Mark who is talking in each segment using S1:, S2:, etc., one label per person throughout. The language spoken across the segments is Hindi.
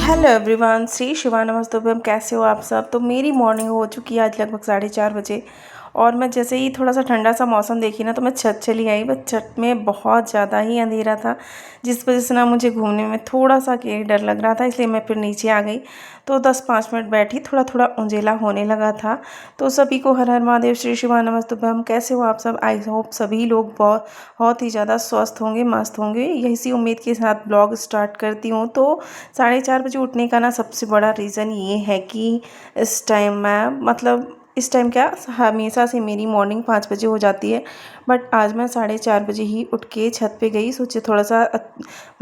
S1: हेलो एवरीवन, श्री शिवा नमस्तुभ्यम। कैसे हो आप सब? तो मेरी मॉर्निंग हो चुकी है आज लगभग 4:30 बजे। और मैं जैसे ही थोड़ा सा ठंडा सा मौसम देखी ना, तो मैं छत चली आई। बस छत में बहुत ज़्यादा ही अंधेरा था, जिस वजह से ना मुझे घूमने में थोड़ा सा के डर लग रहा था, इसलिए मैं फिर नीचे आ गई। तो 10-5 मिनट बैठी, थोड़ा थोड़ा उंजेला होने लगा था। तो सभी को हर हर महादेव, श्री शिवा नमस्तुभ्यम। कैसे हो आप सब? आई होप सभी लोग बहुत बहुत ही ज़्यादा स्वस्थ होंगे, मस्त होंगे। यही सी उम्मीद के साथ ब्लॉग स्टार्ट करती हूँ। तो 4:30 बजे उठने का ना सबसे बड़ा रीज़न ये है कि इस टाइम मैं इस टाइम क्या, हमेशा से मेरी मॉर्निंग 5 बजे हो जाती है। बट आज मैं 4:30 बजे ही उठ के छत पे गई। सोचे थोड़ा सा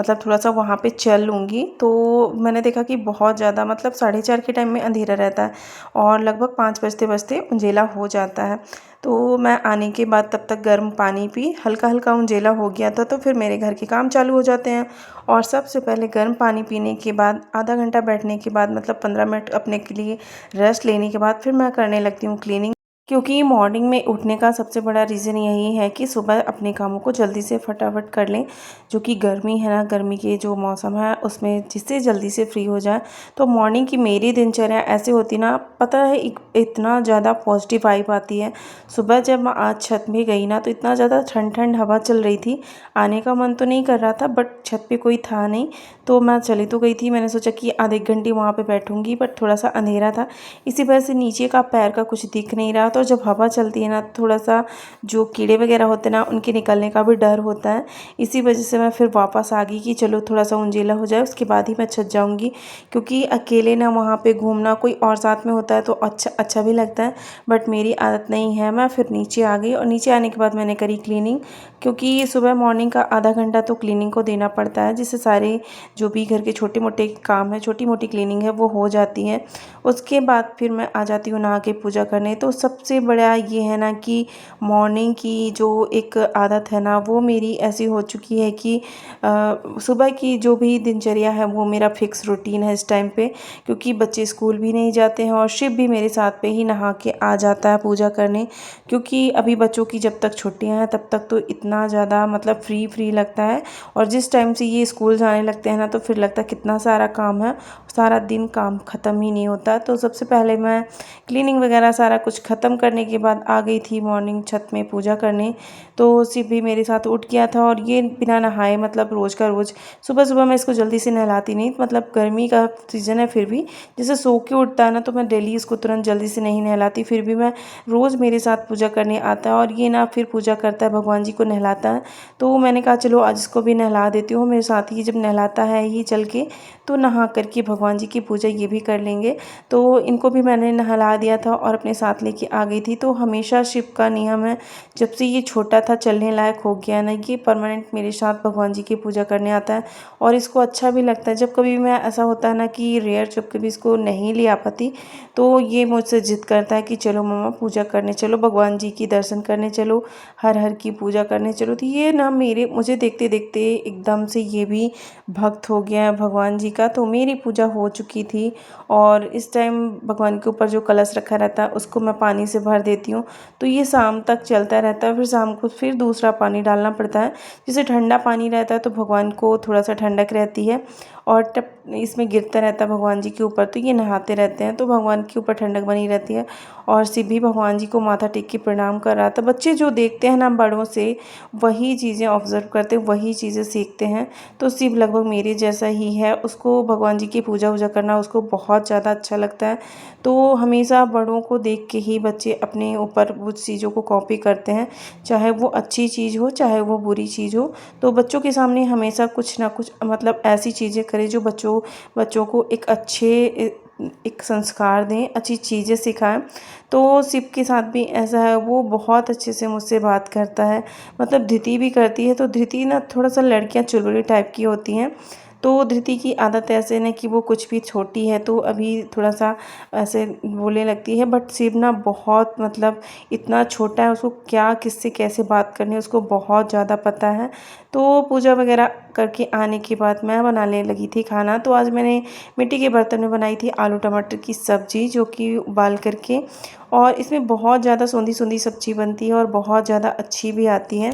S1: थोड़ा सा वहाँ पे चल लूँगी। तो मैंने देखा कि बहुत ज़्यादा 4:30 के टाइम में अंधेरा रहता है और लगभग 5 बजते बजते उंजेला हो जाता है। तो मैं आने के बाद तब तक गर्म पानी पी, हल्का हल्का उंजेला हो गया था। तो फिर मेरे घर के काम चालू हो जाते हैं। और सबसे पहले गर्म पानी पीने के बाद आधा घंटा बैठने के बाद 15 मिनट अपने के लिए रेस्ट लेने के बाद फिर मैं करने लगती हूँ क्लीनिंग। क्योंकि मॉर्निंग में उठने का सबसे बड़ा रीज़न यही है कि सुबह अपने कामों को जल्दी से फटाफट कर लें। जो कि गर्मी है ना, गर्मी के जो मौसम है उसमें जिससे जल्दी से फ्री हो जाए। तो मॉर्निंग की मेरी दिनचर्या ऐसे होती ना, पता है, इतना ज़्यादा पॉजिटिव वाइब आती है। सुबह जब मैं आज छत में गई ना, तो इतना ज़्यादा ठंड ठंड हवा चल रही थी। आने का मन तो नहीं कर रहा था, बट छत पे कोई था नहीं, तो मैं चली तो गई थी। मैंने सोचा कि आधे एक घंटे वहाँ पे बैठूंगी, बट थोड़ा सा अंधेरा था, इसी वजह से नीचे का पैर का कुछ दिख नहीं रहा। तो जब हवा चलती है ना, थोड़ा सा जो कीड़े वगैरह होते हैं ना, उनके निकलने का भी डर होता है। इसी वजह से मैं फिर वापस आ गई कि चलो थोड़ा सा उंजेला हो जाए, उसके बाद ही मैं छत जाऊँगी। क्योंकि अकेले ना वहाँ पे घूमना, कोई और साथ में होता है तो अच्छा अच्छा भी लगता है, बट मेरी आदत नहीं है। मैं फिर नीचे आ गई और नीचे आने के बाद मैंने करी क्लीनिंग। क्योंकि सुबह मॉर्निंग का आधा घंटा तो क्लीनिंग को देना पड़ता है, जिससे सारे जो भी घर के छोटे मोटे काम है, छोटी मोटी क्लीनिंग है, वो हो जाती है। उसके बाद फिर मैं आ जाती हूँ नहा के पूजा करने। तो सबसे बड़ा ये है ना कि मॉर्निंग की जो एक आदत है ना, वो मेरी ऐसी हो चुकी है कि सुबह की जो भी दिनचर्या है वो मेरा फिक्स रूटीन है इस टाइम पे। क्योंकि बच्चे स्कूल भी नहीं जाते हैं और शिव भी मेरे साथ पे ही नहा के आ जाता है पूजा करने। क्योंकि अभी बच्चों की जब तक छुट्टियां हैं तब तक तो इतना ज़्यादा फ्री फ्री लगता है। और जिस टाइम से ये स्कूल जाने लगते हैं ना, तो फिर लगता है कितना सारा काम है, सारा दिन काम ख़त्म ही नहीं होता। तो सबसे पहले मैं क्लीनिंग वगैरह सारा कुछ ख़त्म करने के बाद आ गई थी मॉर्निंग छत में पूजा करने। तो शिव भी मेरे साथ उठ गया था और ये बिना नहाए रोज़ का रोज़ सुबह सुबह मैं इसको जल्दी से नहलाती नहीं। गर्मी का सीज़न है, फिर भी जैसे सो के उठता है ना, तो मैं डेली इसको तुरंत जल्दी से नहीं नहलाती। फिर भी मैं रोज़ मेरे साथ पूजा करने आता है और ये ना फिर पूजा करता है, भगवान जी को नहलाता है। तो मैंने कहा चलो आज इसको भी नहला देती हूँ। मेरे साथ ही जब नहलाता है ही चल के, तो नहा करके भगवान जी की पूजा ये भी कर लेंगे। तो इनको भी मैंने नहला दिया था और अपने साथ लेके आ गई थी। तो हमेशा शिव का नियम है, जब से ये छोटा था चलने लायक हो गया ना, ये परमानेंट मेरे साथ भगवान जी की पूजा करने आता है। और इसको अच्छा भी लगता है। जब कभी मैं ऐसा होता है ना कि रेयर, जब कभी इसको नहीं ले आ पाती, तो ये मुझसे जिद करता है कि चलो मम्मा पूजा करने चलो, भगवान जी की दर्शन करने चलो, हर हर की पूजा करने चलो। तो ये ना मुझे देखते देखते एकदम से ये भी भक्त हो गया है भगवान जी का। तो मेरी पूजा हो चुकी थी और इस टाइम भगवान के ऊपर जो कलश रखा रहता है उसको मैं पानी से भर देती हूँ। तो ये शाम तक चलता रहता है, फिर शाम को फिर दूसरा पानी डालना पड़ता है। जैसे ठंडा पानी रहता है तो भगवान को थोड़ा सा ठंडक रहती है और टप इसमें गिरता रहता है भगवान जी के ऊपर, तो ये नहाते रहते हैं, तो भगवान के ऊपर ठंडक बनी रहती है। और शिव भी भगवान जी को माथा टेक के प्रणाम कर रहा था। बच्चे जो देखते हैं ना बड़ों से, वही चीज़ें ऑब्जर्व करते, वही चीज़ें सीखते हैं। तो शिव लगभग मेरे जैसा ही है, उसको भगवान जी की पूजा वूजा करना उसको बहुत ज़्यादा अच्छा लगता है। तो हमेशा बड़ों को देख के ही बच्चे अपने ऊपर उस चीज़ों को कॉपी करते हैं, चाहे वो अच्छी चीज़ हो चाहे वो बुरी चीज़ हो। तो बच्चों के सामने हमेशा कुछ ना कुछ ऐसी चीज़ें करें जो बच्चों को एक अच्छे एक संस्कार दें, अच्छी चीज़ें सिखाएं। तो शिव के साथ भी ऐसा है, वो बहुत अच्छे से मुझसे बात करता है, धृति भी करती है। तो धृति ना थोड़ा सा लड़कियां चुलबुली टाइप की होती हैं। तो धृति की आदत ऐसे ना कि वो कुछ भी छोटी है तो अभी थोड़ा सा ऐसे बोलने लगती है, बट शिव ना बहुत इतना छोटा है, उसको क्या किससे कैसे बात करनी है उसको बहुत ज़्यादा पता है। तो पूजा वगैरह करके आने के बाद मैं बनाने लगी थी खाना। तो आज मैंने मिट्टी के बर्तन में बनाई थी आलू टमाटर की सब्ज़ी, जो कि उबाल करके, और इसमें बहुत ज़्यादा सूंधी सूंधी सब्ज़ी बनती है और बहुत ज़्यादा अच्छी भी आती है।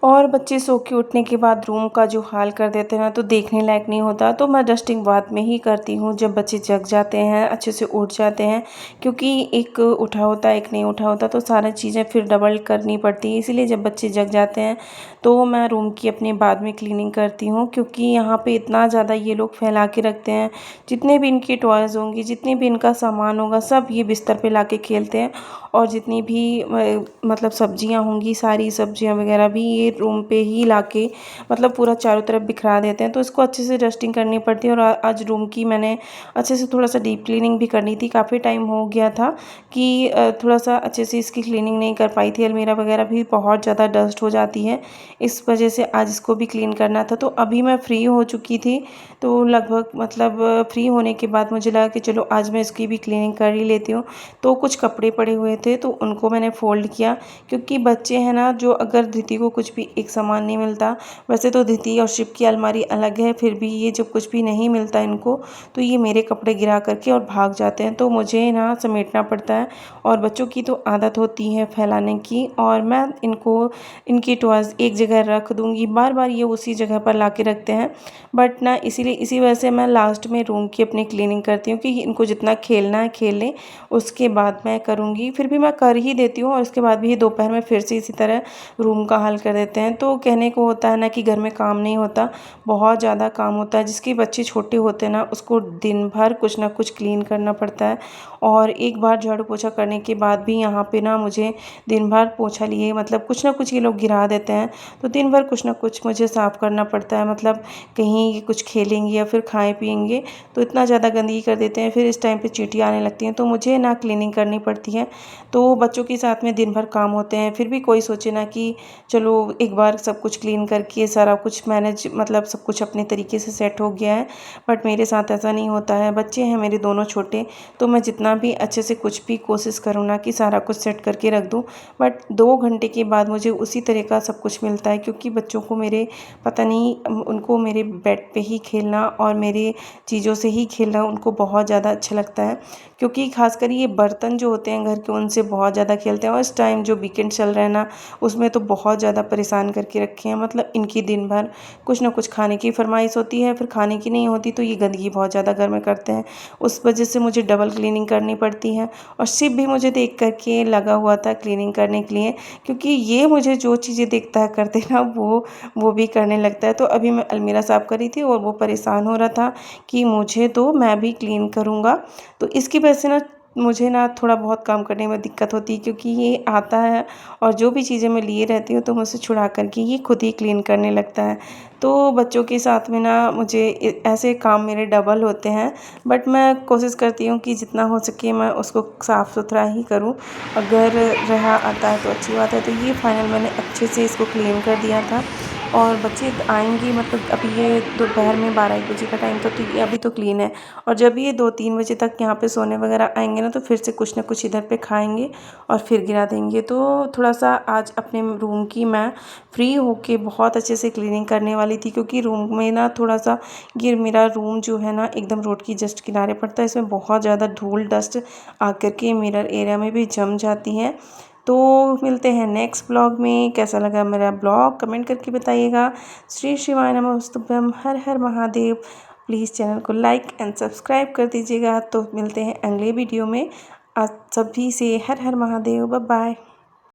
S1: और बच्चे सो के उठने के बाद रूम का जो हाल कर देते हैं ना तो देखने लायक नहीं होता। तो मैं डस्टिंग बाद में ही करती हूँ जब बच्चे जग जाते हैं, अच्छे से उठ जाते हैं, क्योंकि एक उठा होता है एक नहीं उठा होता तो सारी चीज़ें फिर डबल करनी पड़ती है। इसीलिए जब बच्चे जग जाते हैं तो मैं रूम की अपने बाद में क्लीनिंग करती हूँ, क्योंकि यहाँ पे इतना ज़्यादा ये लोग फैला के रखते हैं। जितने भी इनकी टॉयज़ होंगी, जितने भी इनका सामान होगा, सब ये बिस्तर पे ला के खेलते हैं। और जितनी भी मतलब सब्जियां होंगी, सारी सब्जियां वगैरह भी ये रूम पे ही लाके मतलब पूरा चारों तरफ बिखरा देते हैं। तो इसको अच्छे से डस्टिंग करनी पड़ती है। और आज रूम की मैंने अच्छे से थोड़ा सा डीप क्लीनिंग भी करनी थी। काफ़ी टाइम हो गया था कि थोड़ा सा अच्छे से इसकी क्लीनिंग नहीं कर पाई थी। अलमीरा वगैरह भी बहुत ज़्यादा डस्ट हो जाती है, इस वजह से आज इसको भी क्लीन करना था। तो अभी मैं फ्री हो चुकी थी, तो लगभग मतलब फ्री होने के बाद मुझे लगा कि चलो आज मैं इसकी भी क्लीनिंग कर ही लेती हूँ। तो कुछ कपड़े पड़े हुए थे तो उनको मैंने फ़ोल्ड किया, क्योंकि बच्चे हैं ना, जो अगर धृति को कुछ भी एक सामान नहीं मिलता, वैसे तो धृति और शिव की अलमारी अलग है, फिर भी ये जब कुछ भी नहीं मिलता इनको तो ये मेरे कपड़े गिरा करके और भाग जाते हैं। तो मुझे ना समेटना पड़ता है। और बच्चों की तो आदत होती है फैलाने की, और मैं इनको इनकी टॉयज़ एक जगह रख दूँगी, बार बार ये उसी जगह पर ला के रखते हैं। बट ना इसीलिए इसी वजह से मैं लास्ट में रूम की अपनी क्लीनिंग करती हूँ कि इनको जितना खेलना है खेल लें, उसके बाद मैं करूँगी। फिर भी मैं कर ही देती हूँ और उसके बाद भी ये दोपहर में फिर से इसी तरह रूम का हाल कर देते हैं। तो कहने को होता है ना कि घर में काम नहीं होता, बहुत ज़्यादा काम होता है। जिसके बच्चे छोटे होते हैं ना, उसको दिन भर कुछ ना कुछ क्लीन करना पड़ता है। और एक बार झाड़ू पोछा करने के बाद भी यहाँ पे ना मुझे दिन भर पोछा लिए मतलब कुछ ना कुछ ये लोग गिरा देते हैं, तो दिन भर कुछ ना कुछ मुझे साफ़ करना पड़ता है। मतलब कहीं ये कुछ खेलेंगे या फिर खाएं पिएंगे तो इतना ज़्यादा गंदगी कर देते हैं, फिर इस टाइम पे चींटियाँ आने लगती हैं, तो मुझे ना क्लीनिंग करनी पड़ती है। तो बच्चों के साथ में दिन भर काम होते हैं, फिर भी कोई सोचे ना कि चलो एक बार सब कुछ क्लीन करके सारा कुछ मैनेज मतलब सब कुछ अपने तरीके से सेट हो गया है। बट मेरे साथ ऐसा नहीं होता है। बच्चे हैं मेरे दोनों छोटे, तो मैं जितना भी अच्छे से कुछ भी कोशिश करूँ ना कि सारा कुछ सेट करके रख दूँ, बट 2 घंटे के बाद मुझे उसी तरह का सब कुछ मिलता है। क्योंकि बच्चों को मेरे पता नहीं उनको मेरे बेड पे ही खेलना और मेरे चीज़ों से ही खेलना उनको बहुत ज़्यादा अच्छा लगता है। क्योंकि खासकर ये बर्तन जो होते हैं घर के, उनसे बहुत ज़्यादा खेलते हैं। और इस टाइम जो वीकेंड चल रहा है ना, उसमें तो बहुत ज़्यादा परेशान करके रखे हैं। मतलब इनकी दिन भर कुछ ना कुछ खाने की फरमाइश होती है, फिर खाने की नहीं होती तो ये गंदगी बहुत ज़्यादा घर में करते हैं। उस वजह से मुझे डबल क्लीनिंग करनी पड़ती है। और शिव भी मुझे देख कर के लगा हुआ था क्लीनिंग करने के लिए, क्योंकि ये मुझे जो चीज़ें देखता है करते ना वो भी करने लगता है। तो अभी मैं अलमीरा साफ़ कर रही थी और वो परेशान हो रहा था कि मुझे तो मैं भी क्लीन करूँगा। तो इसकी वजह से ना मुझे ना थोड़ा बहुत काम करने में दिक्कत होती है, क्योंकि ये आता है और जो भी चीज़ें मैं लिए रहती हूँ तो मुझसे छुड़ा कर के ये खुद ही क्लीन करने लगता है। तो बच्चों के साथ में ना मुझे ऐसे काम मेरे डबल होते हैं। बट मैं कोशिश करती हूँ कि जितना हो सके मैं उसको साफ़ सुथरा ही करूँ। अगर रहा आता है तो अच्छी बात है। तो ये फाइनल मैंने अच्छे से इसको क्लीन कर दिया था। और बच्चे आएंगे मतलब अभी ये दोपहर में 12-1 बजे का टाइम था, तो ये अभी तो क्लीन है। और जब ये 2-3 बजे तक यहाँ पे सोने वगैरह आएंगे ना, तो फिर से कुछ ना कुछ इधर पे खाएंगे और फिर गिरा देंगे। तो थोड़ा सा आज अपने रूम की मैं फ्री होके बहुत अच्छे से क्लीनिंग करने वाली थी, क्योंकि रूम में ना थोड़ा सा ये मेरा रूम जो है ना एकदम रोड की जस्ट किनारे पड़ता है। इसमें बहुत ज़्यादा धूल डस्ट आकर के मिरर एरिया में भी जम जाती है। तो मिलते हैं नेक्स्ट ब्लॉग में। कैसा लगा मेरा ब्लॉग कमेंट करके बताइएगा। श्री शिवाय नमस्तुभ्यम, हर हर महादेव। प्लीज़ चैनल को लाइक एंड सब्सक्राइब कर दीजिएगा। तो मिलते हैं अगले वीडियो में। आज सभी से हर हर महादेव, बाय बाय।